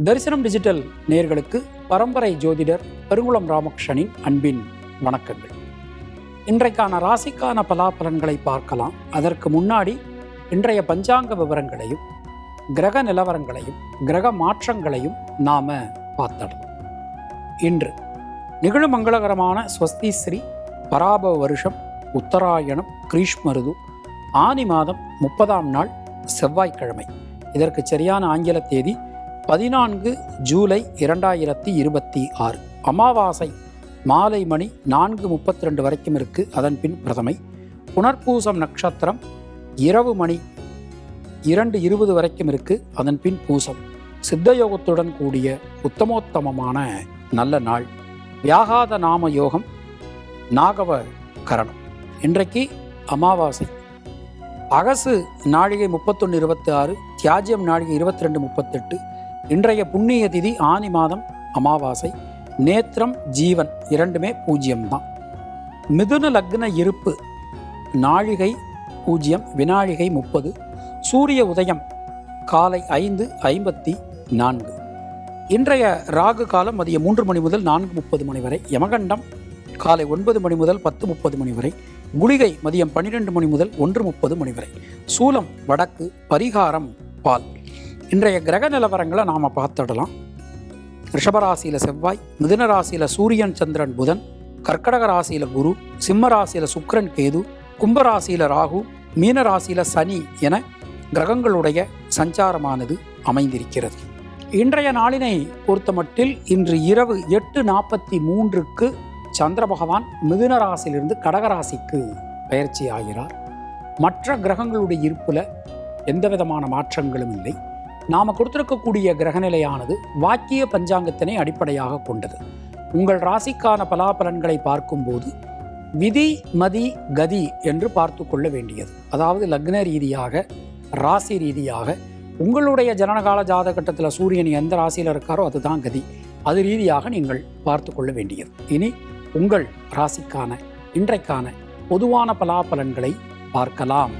தரிசனம் டிஜிட்டல் நேயர்களுக்கு பரம்பரை ஜோதிடர் பெருங்குளம் ராமகிருஷ்ணனின் அன்பின் வணக்கங்கள். இன்றைக்கான ராசிக்கான பலாபலன்களை பார்க்கலாம். அதற்கு முன்னாடி இன்றைய பஞ்சாங்க விவரங்களையும் கிரக நிலவரங்களையும் கிரக மாற்றங்களையும் நாம பார்த்துடலாம். இன்று நிகழும் மங்களகரமான ஸ்வஸ்தி ஸ்ரீ பராபவ வருஷம் உத்தராயணம் கிரீஷ்ம ருது ஆனி மாதம் 30ஆம் நாள் செவ்வாய்க்கிழமை. இதற்கு சரியான ஆங்கில தேதி 14 ஜூலை 2026. அமாவாசை மாலை மணி 4:32 வரைக்கும் இருக்கு. அதன் பின் பிரதமை. புனர்பூசம் நட்சத்திரம் இரவு மணி 2:20 வரைக்கும் இருக்கு. அதன் பின் பூசம். சித்தயோகத்துடன் கூடிய உத்தமோத்தமமான நல்ல நாள். வியாகாத நாம யோகம் நாகவ கரணம். இன்றைக்கு அமாவாசை. அகசு நாழிகை 31:26, தியாஜ்யம் நாழிகை 22:38. இன்றைய புண்ணிய திதி ஆனி மாதம் அமாவாசை. நேத்திரம் ஜீவன் இரண்டுமே 0 தான். மிதுன லக்ன இருப்பு நாழிகை 0, வினாழிகை 30. சூரிய உதயம் காலை 5:54. இன்றைய ராகு காலம் மதியம் 3 மணி முதல் 4:30 மணி வரை. யமகண்டம் காலை 9 மணி முதல் 10:30 மணி வரை. குளிகை மதியம் 12 மணி முதல் 1:30 மணி வரை. சூலம் வடக்கு. பரிகாரம் பால். இன்றைய கிரக நிலவரங்களை நாம் பார்த்துடலாம். ரிஷபராசியில் செவ்வாய், மிதுன ராசியில் சூரியன் சந்திரன் புதன், கர்க்கடக ராசியில் குரு, சிம்ம ராசியில் சுக்கிரன் கேது, கும்பராசியில் ராகு, மீன ராசியில் சனி என கிரகங்களுடைய சஞ்சாரமானது அமைந்திருக்கிறது. இன்றைய நாளினை பொறுத்தமட்டில் இன்று இரவு 8:43 சந்திர பகவான் மிதுன ராசியிலிருந்து கடகராசிக்கு பயிற்சி ஆகிறார். மற்ற கிரகங்களுடைய இருப்புல எந்த விதமான மாற்றங்களும் இல்லை. நாம் கொடுத்திருக்கக்கூடிய கிரகநிலையானது வாக்கிய பஞ்சாங்கத்தினை அடிப்படையாக கொண்டது. உங்கள் ராசிக்கான பலாபலன்களை பார்க்கும்போது விதி மதி கதி என்று பார்த்து கொள்ள வேண்டியது. அதாவது லக்ன ரீதியாக ராசி ரீதியாக உங்களுடைய ஜனனகால ஜாதகட்டத்தில் சூரியன் எந்த ராசியில் இருக்காரோ அதுதான் கதி. அது ரீதியாக நீங்கள் பார்த்து கொள்ள வேண்டியது. இனி உங்கள் ராசிக்கான இன்றைக்கான பொதுவான பலாபலன்களை பார்க்கலாம்.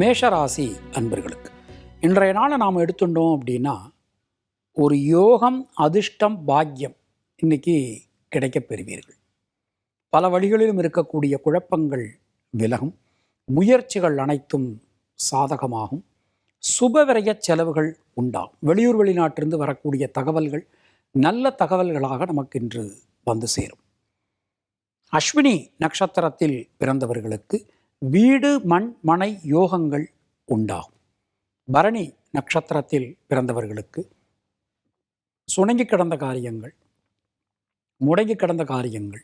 மேஷராசி அன்பர்களுக்கு இன்றைய நாளை நாம் எடுத்துட்டோம் அப்படின்னா ஒரு யோகம், அதிர்ஷ்டம், பாக்கியம் இன்னைக்கு கிடைக்கப் பெறுவீர்கள். பல வழிகளிலும் இருக்கக்கூடிய குழப்பங்கள் விலகும். முயற்சிகள் அனைத்தும் சாதகமாகும். சுபவிரய செலவுகள் உண்டாகும். வெளியூர் வெளிநாட்டிலிருந்து வரக்கூடிய தகவல்கள் நல்ல தகவல்களாக நமக்கு இன்று வந்து சேரும். அஸ்வினி நட்சத்திரத்தில் பிறந்தவர்களுக்கு வீடு மண் மனை யோகங்கள் உண்டாகும். பரணி நட்சத்திரத்தில் பிறந்தவர்களுக்கு சுணங்கி கிடந்த காரியங்கள், முடங்கி கிடந்த காரியங்கள்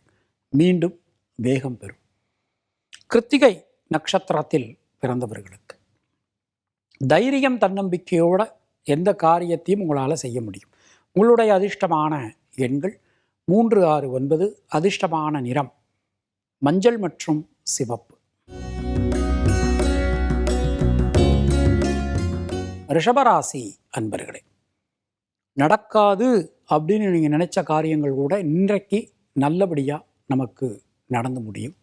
மீண்டும் வேகம் பெறும். கிருத்திகை நட்சத்திரத்தில் பிறந்தவர்களுக்கு தைரியம், தன்னம்பிக்கையோட எந்த காரியத்தையும் உங்களால் செய்ய முடியும். உங்களுடைய அதிர்ஷ்டமான எண்கள் 3, 6, 9. அதிர்ஷ்டமான நிறம் மஞ்சள் மற்றும் சிவப்பு. ரிஷபராசி அன்பர்களே, நடக்காது அப்படின்னு நீங்கள் நினைச்ச காரியங்கள் கூட இன்றைக்கு நல்லபடியாக நமக்கு நடந்து முடியும்.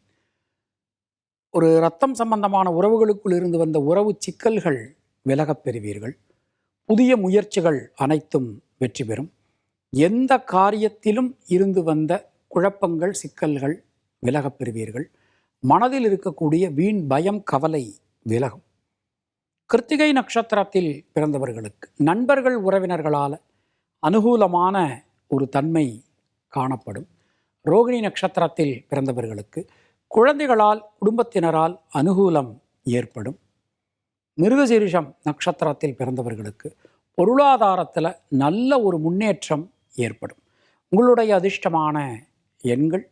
ஒரு இரத்தம் சம்பந்தமான உறவுகளுக்குள் இருந்து வந்த உறவு சிக்கல்கள் விலகப் பெறுவீர்கள். புதிய முயற்சிகள் அனைத்தும் வெற்றி பெறும். எந்த காரியத்திலும் இருந்து வந்த குழப்பங்கள், சிக்கல்கள் விலகப் பெறுவீர்கள். மனதில் இருக்கக்கூடிய வீண் பயம், கவலை விலகும். கிருத்திகை நட்சத்திரத்தில் பிறந்தவர்களுக்கு நண்பர்கள், உறவினர்களால் அனுகூலமான ஒரு தன்மை காணப்படும். ரோகிணி நட்சத்திரத்தில் பிறந்தவர்களுக்கு குழந்தைகளால், குடும்பத்தினரால் அனுகூலம் ஏற்படும். மிருகசீரிஷம் நட்சத்திரத்தில் பிறந்தவர்களுக்கு பொருளாதாரத்தில் நல்ல ஒரு முன்னேற்றம் ஏற்படும். உங்களுடைய அதிர்ஷ்டமான எண்கள்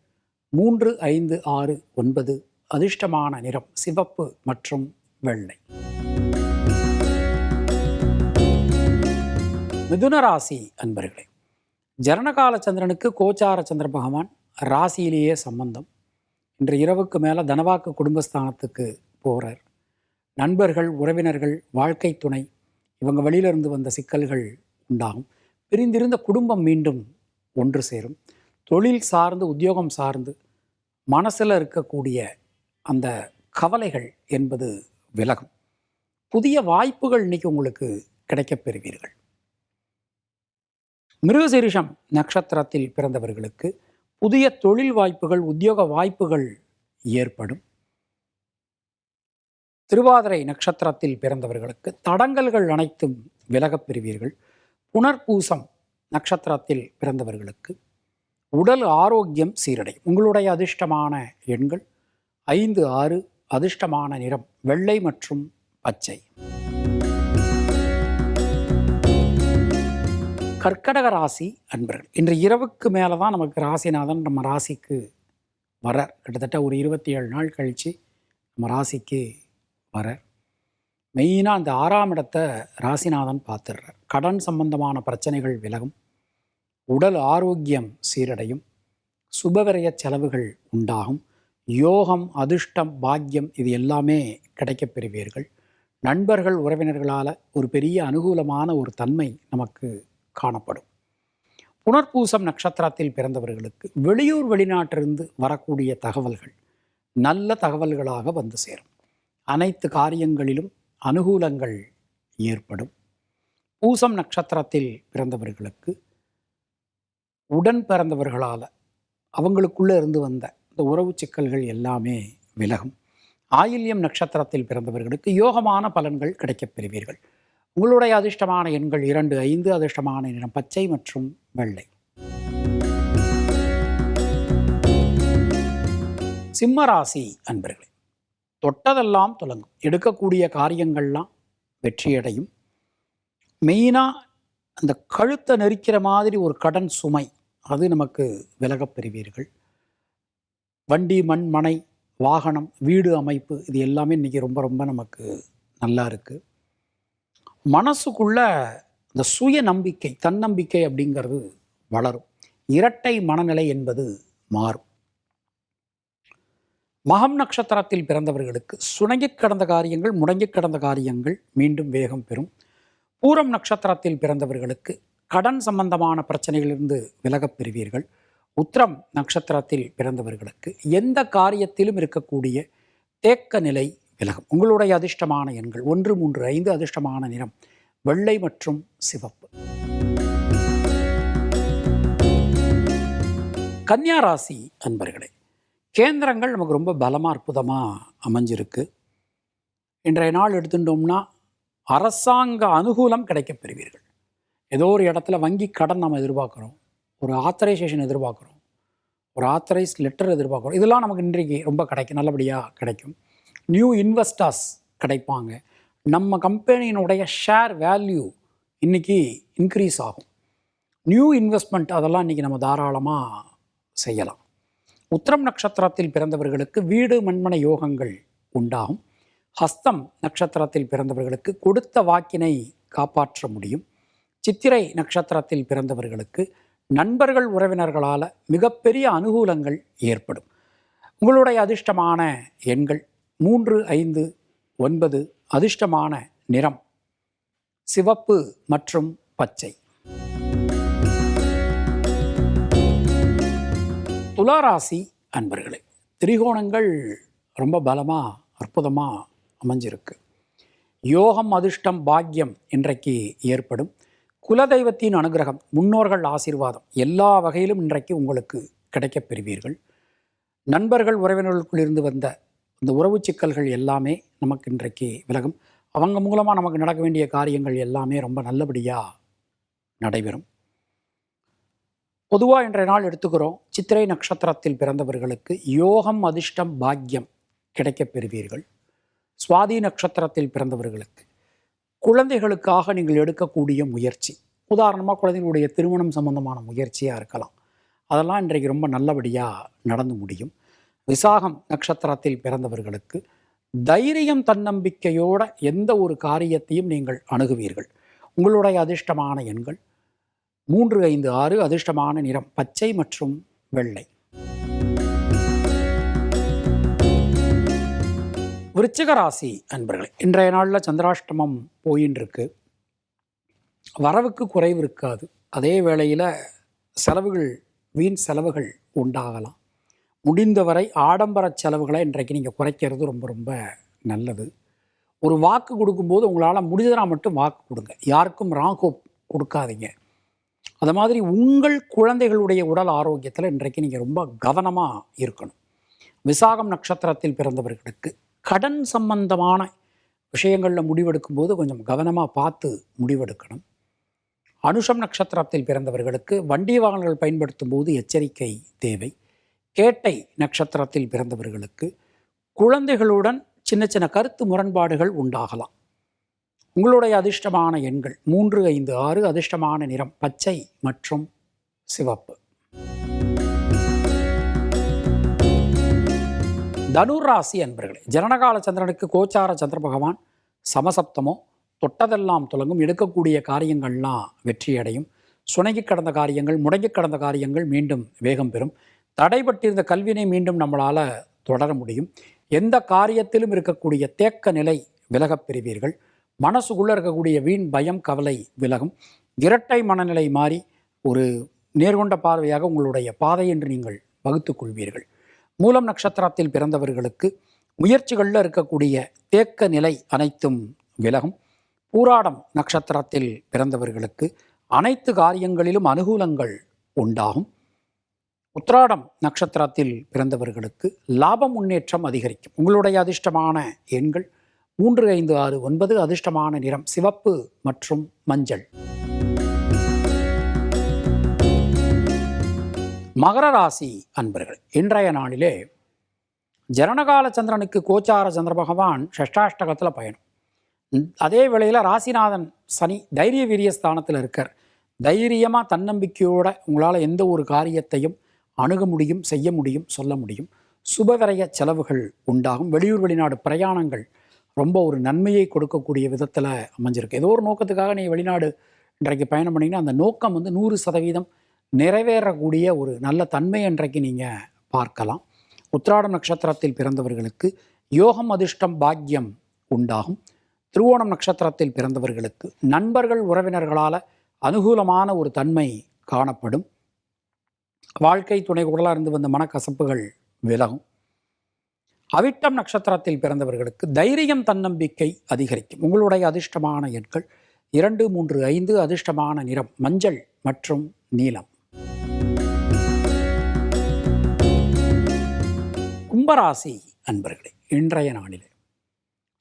3, 5, 6, 9. அதிர்ஷ்டமான நிறம் சிவப்பு மற்றும் வெள்ளை. மிதுன ராசி அன்பர்களே, ஜனனகால சந்திரனுக்கு கோச்சார சந்திர பகவான் ராசியிலேயே சம்பந்தம். இன்று இரவுக்கு மேலே தனவாக்கு குடும்பஸ்தானத்துக்கு போகிறார். நண்பர்கள், உறவினர்கள், வாழ்க்கை துணை இவங்க வெளியிலிருந்து வந்த சிக்கல்கள் உண்டாகும். பிரிந்திருந்த குடும்பம் மீண்டும் ஒன்று சேரும். தொழில் சார்ந்து, உத்தியோகம் சார்ந்து மனசில் இருக்கக்கூடிய அந்த கவலைகள் என்பது விலகும். புதிய வாய்ப்புகள் இன்னைக்கு உங்களுக்கு கிடைக்கப் பெறுவீர்கள். மிருகசீரிஷம் நட்சத்திரத்தில் பிறந்தவர்களுக்கு புதிய தொழில் வாய்ப்புகள், உத்தியோக வாய்ப்புகள் ஏற்படும். திருவாதிரை நட்சத்திரத்தில் பிறந்தவர்களுக்கு தடங்கல்கள் அனைத்தும் விலகப் பெறுவீர்கள். புனர்பூசம் நட்சத்திரத்தில் பிறந்தவர்களுக்கு உடல் ஆரோக்கியம் சீரடையும். உங்களுடைய அதிர்ஷ்டமான எண்கள் 5, 6. அதிர்ஷ்டமான நிறம் வெள்ளை மற்றும் பச்சை. கர்க்கடக ராசி அன்பர்கள், இன்று இரவுக்கு மேலே தான் நமக்கு ராசிநாதன் நம்ம ராசிக்கு வரார். கிட்டத்தட்ட ஒரு 27 நாள் கழித்து நம்ம ராசிக்கு வரார். மெயினாக அந்த 6ஆம் இடத்தை ராசிநாதன் பார்த்துடுறார். கடன் சம்பந்தமான பிரச்சனைகள் விலகும், உடல் ஆரோக்கியம் சீரடையும், சுபவிரய செலவுகள் உண்டாகும், யோகம், அதிர்ஷ்டம், பாக்கியம் இது எல்லாமே கிடைக்கப் பெறுவீர்கள். நண்பர்கள், உறவினர்களால் ஒரு பெரிய அனுகூலமான ஒரு தன்மை நமக்கு காணப்படும். புனர்பூசம் நட்சத்திரத்தில் பிறந்தவர்களுக்கு வெளியூர் வெளிநாட்டிலிருந்து வரக்கூடிய தகவல்கள் நல்ல தகவல்களாக வந்து சேரும். அனைத்து காரியங்களிலும் அனுகூலங்கள் ஏற்படும். பூசம் நட்சத்திரத்தில் பிறந்தவர்களுக்கு உடன் பிறந்தவர்களால் அவங்களுக்குள்ளே இருந்து வந்த இந்த உறவு சிக்கல்கள் எல்லாமே விலகும். ஆயில்யம் நட்சத்திரத்தில் பிறந்தவர்களுக்கு யோகமான பலன்கள் கிடைக்கப் பெறுவீர்கள். உங்களுடைய அதிர்ஷ்டமான எண்கள் 2, 5. அதிர்ஷ்டமான நிறம் பச்சை மற்றும் வெள்ளை. சிம்மராசி அன்பர்களே, தொட்டதெல்லாம் தொடங்கும். எடுக்கக்கூடிய காரியங்கள்லாம் வெற்றியடையும். மெயினாக அந்த கழுத்தை நெரிக்கிற மாதிரி ஒரு கடன் சுமை அது நமக்கு விலகப் பெறுவீர்கள். வண்டி, மண், மனை, வாகனம், வீடு அமைப்பு இது எல்லாமே இன்றைக்கி ரொம்ப ரொம்ப நமக்கு நல்லா இருக்குது. மனசுக்குள்ள இந்த சுய நம்பிக்கை, தன்னம்பிக்கை அப்படிங்கிறது வளரும். இரட்டை மனநிலை என்பது மாறும். மகம் நட்சத்திரத்தில் பிறந்தவர்களுக்கு சுணங்கிக் கடந்த காரியங்கள், முடங்கிக் கடந்த காரியங்கள் மீண்டும் வேகம் பெறும். பூரம் நட்சத்திரத்தில் பிறந்தவர்களுக்கு கடன் சம்பந்தமான பிரச்சனைகளிலிருந்து விலகப் பெறுவீர்கள். உத்திரம் நட்சத்திரத்தில் பிறந்தவர்களுக்கு எந்த காரியத்திலும் இருக்கக்கூடிய தேக்க நிலை விலகும். உங்களுடைய அதிர்ஷ்டமான எண்கள் 1, 3, 5. அதிர்ஷ்டமான நிறம் வெள்ளை மற்றும் சிவப்பு. கன்னியா ராசி அன்பர்களே, கேந்திரங்கள் நமக்கு ரொம்ப பலமாக அற்புதமாக அமைஞ்சிருக்கு. இன்றைய நாள் எடுத்துட்டோம்னா அரசாங்க அனுகூலம் கிடைக்கப் பெறுவீர்கள். ஏதோ ஒரு இடத்துல வங்கி கடன் நம்ம எதிர்பார்க்குறோம், ஒரு ஆத்தரைசேஷன் எதிர்பார்க்குறோம், ஒரு ஆத்தரைஸ் லெட்டர் எதிர்பார்க்குறோம். இதெல்லாம் நமக்கு இன்றைக்கு ரொம்ப கிடைக்கும், நல்லபடியாக கிடைக்கும். நியூ இன்வெஸ்டர்ஸ் கிடைப்பாங்க. நம்ம கம்பெனியினுடைய ஷேர் வேல்யூ இன்றைக்கி இன்க்ரீஸ் ஆகும். நியூ இன்வெஸ்ட்மெண்ட் அதெல்லாம் இன்றைக்கி நம்ம தாராளமாக செய்யலாம். உத்திரம் நட்சத்திரத்தில் பிறந்தவர்களுக்கு வீடு, மண்மனை யோகங்கள் உண்டாகும். ஹஸ்தம் நட்சத்திரத்தில் பிறந்தவர்களுக்கு கொடுத்த வாக்கினை காப்பாற்ற முடியும். சித்திரை நட்சத்திரத்தில் பிறந்தவர்களுக்கு நண்பர்கள், உறவினர்களால் மிகப்பெரிய அனுகூலங்கள் ஏற்படும். உங்களுடைய அதிர்ஷ்டமான எண்கள் 3, 5, 9. அதிர்ஷ்டமான நிறம் சிவப்பு மற்றும் பச்சை. துளாராசி அன்பர்களே, திரிகோணங்கள் ரொம்ப பலமாக அற்புதமாக அமைஞ்சிருக்கு. யோகம், அதிர்ஷ்டம், பாக்கியம் இன்றைக்கு ஏற்படும். குலதெய்வத்தின் அனுகிரகம், முன்னோர்கள் ஆசீர்வாதம் எல்லா வகையிலும் இன்றைக்கு உங்களுக்கு கிடைக்கப் பெறுவீர்கள். நண்பர்கள், உறவினர்களுக்குள் இருந்து வந்த இந்த உறவு சிக்கல்கள் எல்லாமே நமக்கு இன்றைக்கு விலகும். அவங்க மூலமாக நமக்கு நடக்க வேண்டிய காரியங்கள் எல்லாமே ரொம்ப நல்லபடியாக நடைபெறும். பொதுவாக இன்றைய நாள் எடுத்துக்கிறோம். சித்திரை நட்சத்திரத்தில் பிறந்தவர்களுக்கு யோகம், அதிர்ஷ்டம், பாக்கியம் கிடைக்கப் பெறுவீர்கள். சுவாதி நட்சத்திரத்தில் பிறந்தவர்களுக்கு குழந்தைகளுக்காக நீங்கள் எடுக்கக்கூடிய முயற்சி, உதாரணமாக குழந்தைகளுடைய திருமணம் சம்பந்தமான முயற்சியாக இருக்கலாம், அதெல்லாம் இன்றைக்கு ரொம்ப நல்லபடியாக நடந்து முடியும். விசாகம் நட்சத்திரத்தில் பிறந்தவர்களுக்கு தைரியம், தன்னம்பிக்கையோட எந்த ஒரு காரியத்தையும் நீங்கள் அணுகுவீர்கள். உங்களுடைய அதிர்ஷ்டமான எண்கள் 3, 5, 6. அதிர்ஷ்டமான நிறம் பச்சை மற்றும் வெள்ளை. விருச்சிக ராசி அன்பர்களே, இன்றைய நாளில் சந்திராஷ்டமம் போயின்னு இருக்கு. வரவுக்கு குறைவு இருக்காது. அதே வேளையில் செலவுகள், வீண் செலவுகள் உண்டாகலாம். முடிந்தவரை ஆடம்பர செலவுகளை இன்றைக்கு நீங்கள் குறைக்கிறது ரொம்ப ரொம்ப நல்லது. ஒரு வாக்கு கொடுக்கும்போது உங்களால் முடிஞ்சதுனா மட்டும் வாக்கு கொடுங்க, யாருக்கும் ராங் ஹோப் கொடுக்காதீங்க. அது மாதிரி உங்கள் குழந்தைகளுடைய உடல் ஆரோக்கியத்தில் இன்றைக்கு நீங்கள் ரொம்ப கவனமாக இருக்கணும். விசாகம் நட்சத்திரத்தில் பிறந்தவர்களுக்கு கடன் சம்பந்தமான விஷயங்களில் முடிவெடுக்கும் போது கொஞ்சம் கவனமாக பார்த்து முடிவெடுக்கணும். அனுஷம் நட்சத்திரத்தில் பிறந்தவர்களுக்கு வண்டி வாகனங்கள் பயன்படுத்தும் போது எச்சரிக்கை தேவை. கேட்டை நட்சத்திரத்தில் பிறந்தவர்களுக்கு குழந்தைகளுடன் சின்ன சின்ன கருத்து முரண்பாடுகள் உண்டாகலாம். உங்களுடைய அதிர்ஷ்டமான எண்கள் 3, 5, 6. அதிர்ஷ்டமான நிறம் பச்சை மற்றும் சிவப்பு. தனுர் ராசி அன்பர்களே, ஜனனகால சந்திரனுக்கு கோச்சார சந்திர பகவான் சமசப்தமோ, தொட்டதெல்லாம் துலங்கும், எடுக்கக்கூடிய காரியங்கள்லாம் வெற்றியடையும், சுணங்கி கடந்த காரியங்கள், முடங்கி கடந்த காரியங்கள் மீண்டும் வேகம் பெறும், தடைபட்டிருந்த கல்வினை மீண்டும் நம்மளால் தொடர முடியும், எந்த காரியத்திலும் இருக்கக்கூடிய தேக்க நிலை விலகப் பெறுவீர்கள், மனசுக்குள்ளே இருக்கக்கூடிய வீண் பயம் கவலை விலகும், இரட்டை மனநிலை மாறி ஒரு நேர்கொண்ட பார்வையாக உங்களுடைய பாதை என்று நீங்கள் வகுத்துக் கொள்வீர்கள். மூலம் நட்சத்திரத்தில் பிறந்தவர்களுக்கு முயற்சிகளில் இருக்கக்கூடிய தேக்க நிலை அனைத்தும் விலகும். பூராடம் நட்சத்திரத்தில் பிறந்தவர்களுக்கு அனைத்து காரியங்களிலும் அனுகூலங்கள் உண்டாகும். உத்திராடம் நட்சத்திரத்தில் பிறந்தவர்களுக்கு லாபம் முன்னேற்றம் அதிகரிக்கும். உங்களுடைய அதிர்ஷ்டமான எண்கள் 3, 5, 6, 9. அதிர்ஷ்டமான நிறம் சிவப்பு மற்றும் மஞ்சள். மகர ராசி அன்பர்கள், இன்றைய நாளிலே ஜனனகால சந்திரனுக்கு கோச்சார சந்திர பகவான் ஷஷ்டாஷ்டகத்தில் பயணம். அதே வேளையில் ராசிநாதன் சனி தைரிய வீரிய ஸ்தானத்தில் இருக்கார். தைரியமாக தன்னம்பிக்கையோடு உங்களால் எந்த ஒரு காரியத்தையும் அணுக முடியும், செய்ய முடியும், சொல்ல முடியும். சுபவிரய செலவுகள் உண்டாகும். வெளியூர் வெளிநாடு பிரயாணங்கள் ரொம்ப ஒரு நன்மையை கொடுக்கக்கூடிய விதத்தில் அமைஞ்சிருக்கு. ஏதோ ஒரு நோக்கத்துக்காக நீங்கள் வெளிநாடு இன்றைக்கு பயணம் பண்ணிங்கன்னா அந்த நோக்கம் 100% நிறைவேறக்கூடிய ஒரு நல்ல தன்மை இன்றைக்கு நீங்கள் பார்க்கலாம். உத்திராடம் நட்சத்திரத்தில் பிறந்தவர்களுக்கு யோகம், அதிர்ஷ்டம், பாக்கியம் உண்டாகும். திருவோணம் நட்சத்திரத்தில் பிறந்தவர்களுக்கு நண்பர்கள் உறவினர்களால் அனுகூலமான ஒரு தன்மை காணப்படும். வாழ்க்கை துணை கூடலாக இருந்து வந்த மனக்கசப்புகள் விலகும். அவிட்டம் நட்சத்திரத்தில் பிறந்தவர்களுக்கு தைரியம், தன்னம்பிக்கை அதிகரிக்கும். உங்களுடைய அதிர்ஷ்டமான எண்கள் 2, 3, 5. அதிர்ஷ்டமான நிறம் மஞ்சள் மற்றும் நீலம். கும்பராசி அன்பர்களே, இன்றைய நாளிலே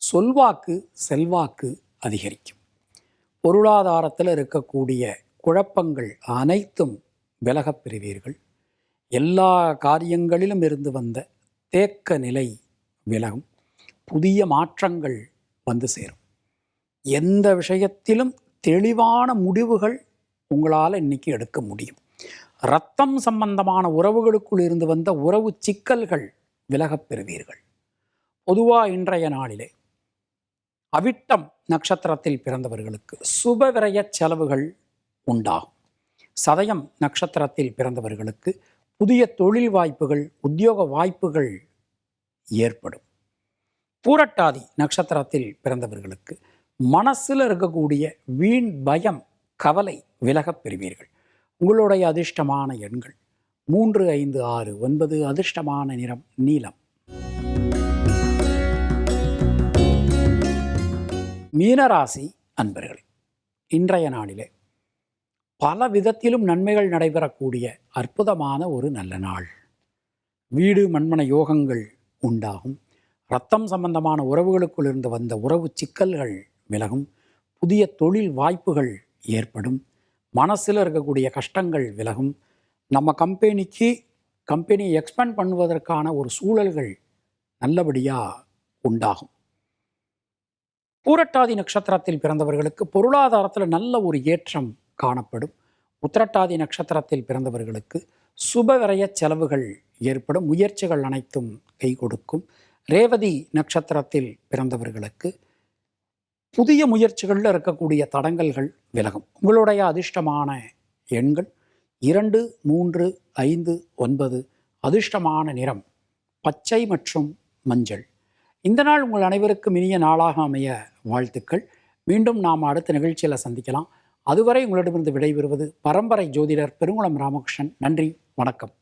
சொல்வாக்கு செல்வாக்கு அதிகரிக்கும். பொருளாதாரத்தில் இருக்கக்கூடிய குழப்பங்கள் அனைத்தும் விலகப் பெறுவீர்கள். எல்லா காரியங்களிலும் இருந்து வந்த தேக்க நிலை விலகும். புதிய மாற்றங்கள் வந்து சேரும். எந்த விஷயத்திலும் தெளிவான முடிவுகள் உங்களால் இன்னைக்கு எடுக்க முடியும். இரத்தம் சம்பந்தமான உறவுகளுக்குள் இருந்து வந்த உறவு சிக்கல்கள் விலகப் பெறுவீர்கள். பொதுவாக இன்றைய நாளிலே அவிட்டம் நட்சத்திரத்தில் பிறந்தவர்களுக்கு சுபவிரய செலவுகள் உண்டாகும். சதயம் நட்சத்திரத்தில் பிறந்தவர்களுக்கு புதிய தொழில் வாய்ப்புகள், உத்தியோக வாய்ப்புகள் ஏற்படும். பூரட்டாதி நட்சத்திரத்தில் பிறந்தவர்களுக்கு மனசில் இருக்கக்கூடிய வீண் பயம் கவலை விலகப் பெறுவீர்கள். உங்களுடைய அதிர்ஷ்டமான எண்கள் 3, 5, 6, 9. அதிர்ஷ்டமான நிறம் நீலம். மீனராசி அன்பர்களே, இன்றைய நாளிலே பல விதத்திலும் நன்மைகள் நடைபெறக்கூடிய அற்புதமான ஒரு நல்ல நாள். வீடு மண்மன யோகங்கள் உண்டாகும். இரத்தம் சம்பந்தமான உறவுகளுக்குள் இருந்து வந்த உறவு சிக்கல்கள் விலகும். புதிய தொழில் வாய்ப்புகள் ஏற்படும். மனசில் இருக்கக்கூடிய கஷ்டங்கள் விலகும். நம்ம கம்பெனியை எக்ஸ்பேண்ட் பண்ணுவதற்கான ஒரு சூழல்கள் நல்லபடியாக உண்டாகும். பூரட்டாதி நட்சத்திரத்தில் பிறந்தவர்களுக்கு பொருளாதாரத்தில் நல்ல ஒரு ஏற்றம் காணப்படும். உத்திரட்டாதி நட்சத்திரத்தில் பிறந்தவர்களுக்கு சுபவிரய செலவுகள் ஏற்படும். முயற்சிகள் அனைத்தும் கை கொடுக்கும். ரேவதி நட்சத்திரத்தில் பிறந்தவர்களுக்கு புதிய முயற்சிகளில் இருக்கக்கூடிய தடங்கல்கள் விலகும். உங்களுடைய அதிர்ஷ்டமான எண்கள் 2, 3, 5, 9. அதிர்ஷ்டமான நிறம் பச்சை மற்றும் மஞ்சள். இந்த நாள் உங்கள் அனைவருக்கும் இனிய நாளாக அமைய வாழ்த்துக்கள். மீண்டும் நாம் அடுத்த நிகழ்ச்சியில் சந்திக்கலாம். அதுவரை உங்களிடமிருந்து விடைபெறுவது பரம்பரை ஜோதிடர் பெருங்குளம் ராமகிருஷ்ணன். நன்றி, வணக்கம்.